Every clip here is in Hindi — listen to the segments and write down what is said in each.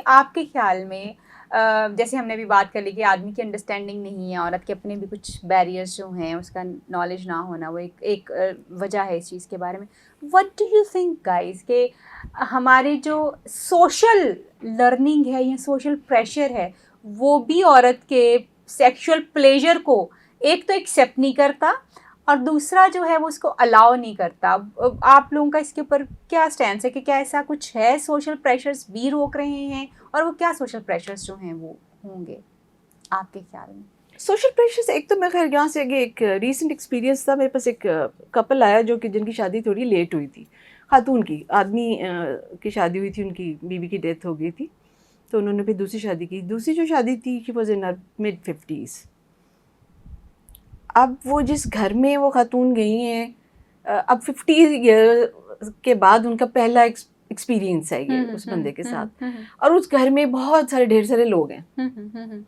आपके ख्याल में जैसे हमने भी बात कर ली कि आदमी की अंडरस्टैंडिंग नहीं है, औरत के अपने भी कुछ बैरियर्स जो हैं, उसका नॉलेज ना होना, वो एक वजह है इस चीज़ के बारे में. What do you think guys कि हमारी जो सोशल लर्निंग है या सोशल प्रेशर है वो भी औरत के सेक्सुअल प्लेजर को एक तो एक्सेप्ट नहीं करता और दूसरा जो है वो उसको अलाउ नहीं करता. आप लोगों का इसके ऊपर क्या स्टैंड है कि क्या ऐसा कुछ है, सोशल प्रेशर्स भी रोक रहे हैं, और वो क्या सोशल प्रेशर्स जो हैं वो होंगे आपके ख्याल में? सोशल प्रेशर्स, एक तो मैं खैर यहाँ से एक रीसेंट एक्सपीरियंस था. मेरे पास एक कपल आया जो कि जिनकी शादी थोड़ी लेट हुई थी. खातून की, आदमी की शादी हुई थी, उनकी बीवी की डेथ हो गई थी, तो उन्होंने फिर दूसरी शादी की. दूसरी जो शादी थी she was in her mid 50s. अब वो जिस घर में वो खातून गई हैं, अब 50 ईयर के बाद उनका पहला एक्सपीरियंस है ये उस बंदे के साथ. और उस घर में बहुत सारे ढेर सारे लोग हैं.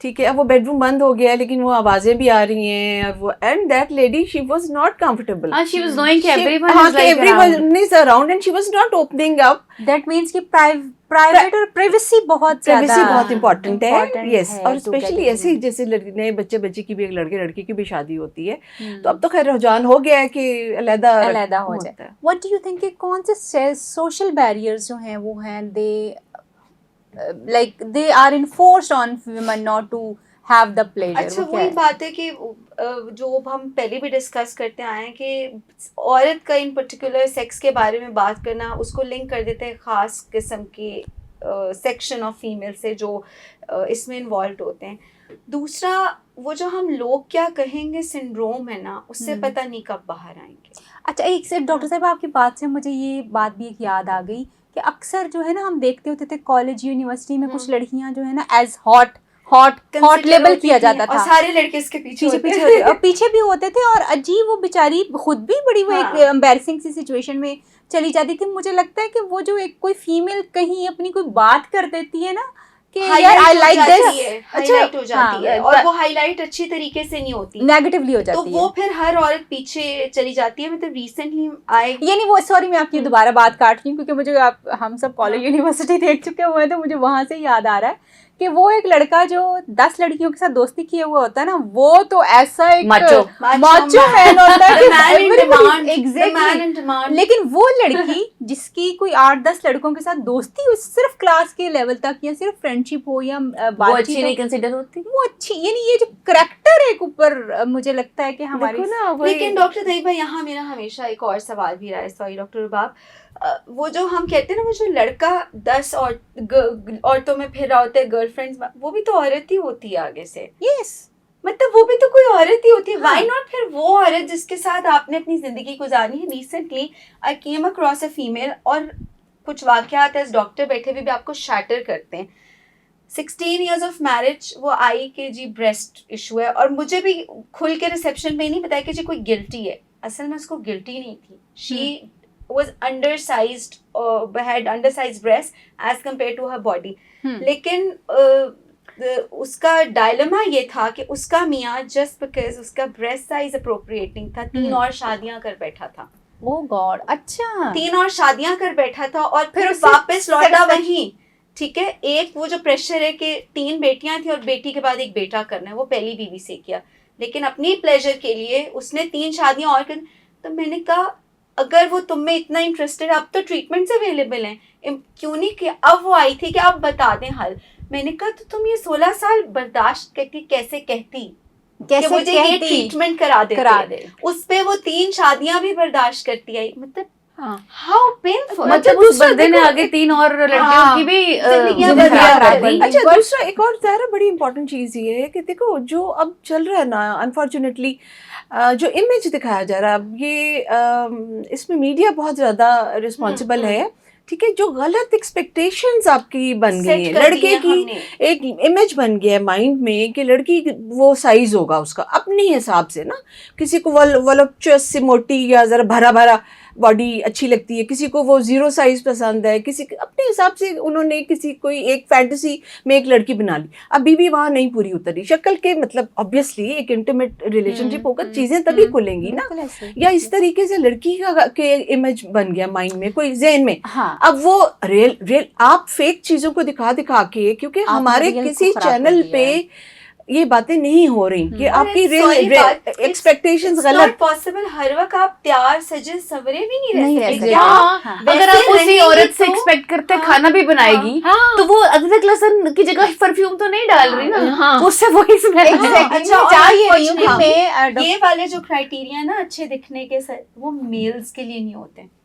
ठीक है, अब वो बेडरूम बंद हो गया है लेकिन वो आवाजें भी आ रही हैं और वो, and that lady she was not comfortable. she was knowing कि everyone is around and she was not opening up. That means कि प्राइवेट और प्राइवेसी बहुत इम्पोर्टेंट है. यस, और स्पेशली ऐसे जैसे नए बच्चे की भी, एक लड़के लड़की की भी शादी होती है, तो अब तो खैर रुझान हो गया है कि अलग हो जाए. व्हाट डू यू थिंक कि कौन से सोशल बैरियर्स जो हैं वो हैं, they are enforced on women not to have the pleasure? अच्छा, वही बात है कि जो हम पहले भी डिस्कस करते आए हैं कि औरत का इन पर्टिकुलर सेक्स के बारे में बात करना, उसको लिंक कर देते हैं ख़ास किस्म के सेक्शन ऑफ फीमेल से जो इसमें इन्वॉल्व होते हैं. दूसरा, वो जो हम लोग क्या कहेंगे सिंड्रोम है ना, उससे पता नहीं कब बाहर आएंगे. अच्छा, एक से डॉक्टर साहब आपकी बात से मुझे ये बात भी एक याद आ गई कि अक्सर जो है ना हम देखते होते थे कॉलेज यूनिवर्सिटी में कुछ लड़कियां जो है ना एज हॉट लेबल किया जाता था, और सारे लड़के इसके पीछे होते और पीछे भी होते थे, और अजीब, वो बेचारी खुद भी बड़ी वो एक एम्बैरसिंग सी सिचुएशन में चली जाती थी. मुझे लगता है कि वो जो एक कोई फीमेल कहीं अपनी कोई बात कर देती है ना कि यार आई लाइक दिस, हाईलाइट हो जाती है, और वो हाईलाइट अच्छी तरीके से नहीं होती, नेगेटिवली हो जाती है, तो वो फिर हर औरत पीछे चली जाती है. मतलब रिसेंटली यानी वो, सॉरी मैं आपकी दोबारा बात काट रही हूँ क्योंकि मुझे हम सब कॉलेज यूनिवर्सिटी देख चुके हुए हैं, तो मुझे वहां से याद आ रहा है कि वो एक लड़का जो 10 लड़कियों के साथ दोस्ती किए हुआ होता है ना, वो तो ऐसा एक माचो मैन होता है, लेकिन वो लड़की जिसकी कोई 8-10 लड़कों के साथ दोस्ती सिर्फ क्लास के लेवल तक या सिर्फ फ्रेंडशिप हो या वो अच्छी नहीं कंसिडर होती, वो अच्छी, यानी ये जो करैक्टर एक ऊपर मुझे लगता है कि हमारी. लेकिन डॉक्टर तैयबा, यहाँ मेरा हमेशा एक और सवाल भी रहा है, सॉरी डॉक्टर रुबाब, वो जो हम कहते हैं ना, वो जो लड़का 10 औरतों में फिर रहा होता है, गर्लफ्रेंड्स, वो भी तो औरत ही होती है आगे से. यस, मतलब वो भी तो कोई औरत ही होती है. व्हाई नॉट फिर वो औरत जिसके साथ आपने अपनी जिंदगी गुजारी है. Recently I came across a female, और कुछ वाकयात एज डॉक्टर बैठे हुए भी आपको शैटर करते हैं. 16 years ऑफ मैरिज, वो आई कि जी ब्रेस्ट इशू है, और मुझे भी खुल के रिसेप्शन में नहीं बताया कि जी कोई गिल्टी है. असल में उसको गिल्टी नहीं थी. She was undersized, had undersized breast as compared to her body. लेकिन उसका डायलेमा ये था कि उसका मियाँ जस्ट बिकॉज उसका ब्रेस्ट साइज अप्रोप्रिएट नहीं था, 3 और शादियां कर बैठा था. ओह गॉड, अच्छा, 3 और शादियां कर बैठा था, और फिर वापस लौटा वहीं. ठीक है, एक वो जो प्रेशर है कि 3 बेटियां थी और बेटी के बाद एक बेटा करना है, वो पहली बीवी से किया, लेकिन अपनी प्लेजर के लिए उसने 3 शादियां और कर. तो मैंने कहा अगर वो तुम में इतना इंटरेस्टेड, अब तो ट्रीटमेंट्स अवेलेबल हैं, क्यों नहीं किया. अब वो आई थी कि आप बता दें हल. मैंने कहा तो तुम ये 16 साल बर्दाश्त करके कैसे कहती कि मुझे ये ट्रीटमेंट करा दे. उस पे वो 3 शादियां भी बर्दाश्त करती आई. मतलब हाउ पेनफुल. मतलब उस बंदे ने आगे 3 और लड़कियों की भी अच्छा, दूसरा एक और ज़रा बड़ी इंपॉर्टेंट चीज़ ये है कि देखो जो अब चल रहा है ना, अनफॉर्चुनेटली जो इमेज दिखाया जा रहा है अब, ये इसमें मीडिया बहुत ज़्यादा रिस्पॉन्सिबल है. ठीक है, जो गलत एक्सपेक्टेशंस आपकी बन गई है, लड़के की एक इमेज बन गया है माइंड में कि लड़की वो साइज होगा उसका अपने हिसाब से ना, किसी को वॉलuptuous सी मोटी या ज़रा भरा भरा बॉडी अच्छी लगती है, किसी को वो 0 साइज पसंद है, किसी अपने हिसाब से उन्होंने किसी कोई एक फैंटेसी में एक लड़की बना ली, अभी भी वहाँ नहीं पूरी उतरी शक्ल के, मतलब ऑब्वियसली एक इंटीमेट रिलेशनशिप होगा, चीजें तभी खुलेंगी ना। बिल्कुल ऐसे ही। या इस तरीके से लड़की का के इमेज बन गया माइंड में, कोई जहन में, हाँ अब वो रियल आप फेक चीजों को दिखा के, क्योंकि आपने हमारे real को किसी खराब कर चैनल दिया पे है। ये बातें नहीं हो रही कि आपकी एक्सपेक्टेशंस It's गलत। not possible हर वक्त आप तैयार सजे सवरे भी नहीं रह सकते। हाँ, हाँ। अगर आप वैसे उसी रहेंगी औरत से तो- एक्सपेक्ट करते हैं हाँ, खाना भी बनाएगी, हाँ। तो वो अदरक लहसुन की जगह परफ्यूम तो नहीं डाल रही ना, हाँ। उससे वही स्मेल। Exactly, अच्छा, मैं और चाह ये रही हूँ कि हाँ, मैं ये वाले जो क्राइटेरिया ना अच्छे दिखने के वो मेल्स के लिए नहीं होते,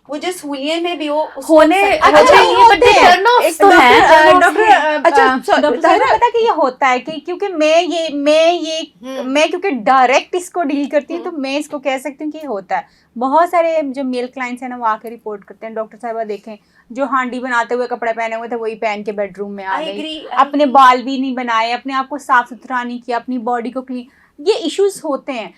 वो जो सूलिये में भी हो उसको होने अच्छा, होते नहीं हैं, but होते they हैं। turn offs एक तो हैं। अच्छा, डॉक्टर साहब को पता है कि ये होता है कि क्योंकि मैं क्योंकि डायरेक्ट इसको डील करती हूँ, तो मैं इसको कह सकती हूँ कि ये होता है। बहुत सारे जो मेल क्लाइंट्स हैं ना, वो आके रिपोर्ट करते हैं, डॉक्टर साहबा देखें जो हांडी बनाते हुए कपड़े पहने हुए थे वही पहन के बेडरूम में आ I गई, agree, I अपने बाल भी नहीं बनाए, अपने आप को साफ सुथरा नहीं किया, अपनी बॉडी को क्लीन, ये इश्यूज होते हैं।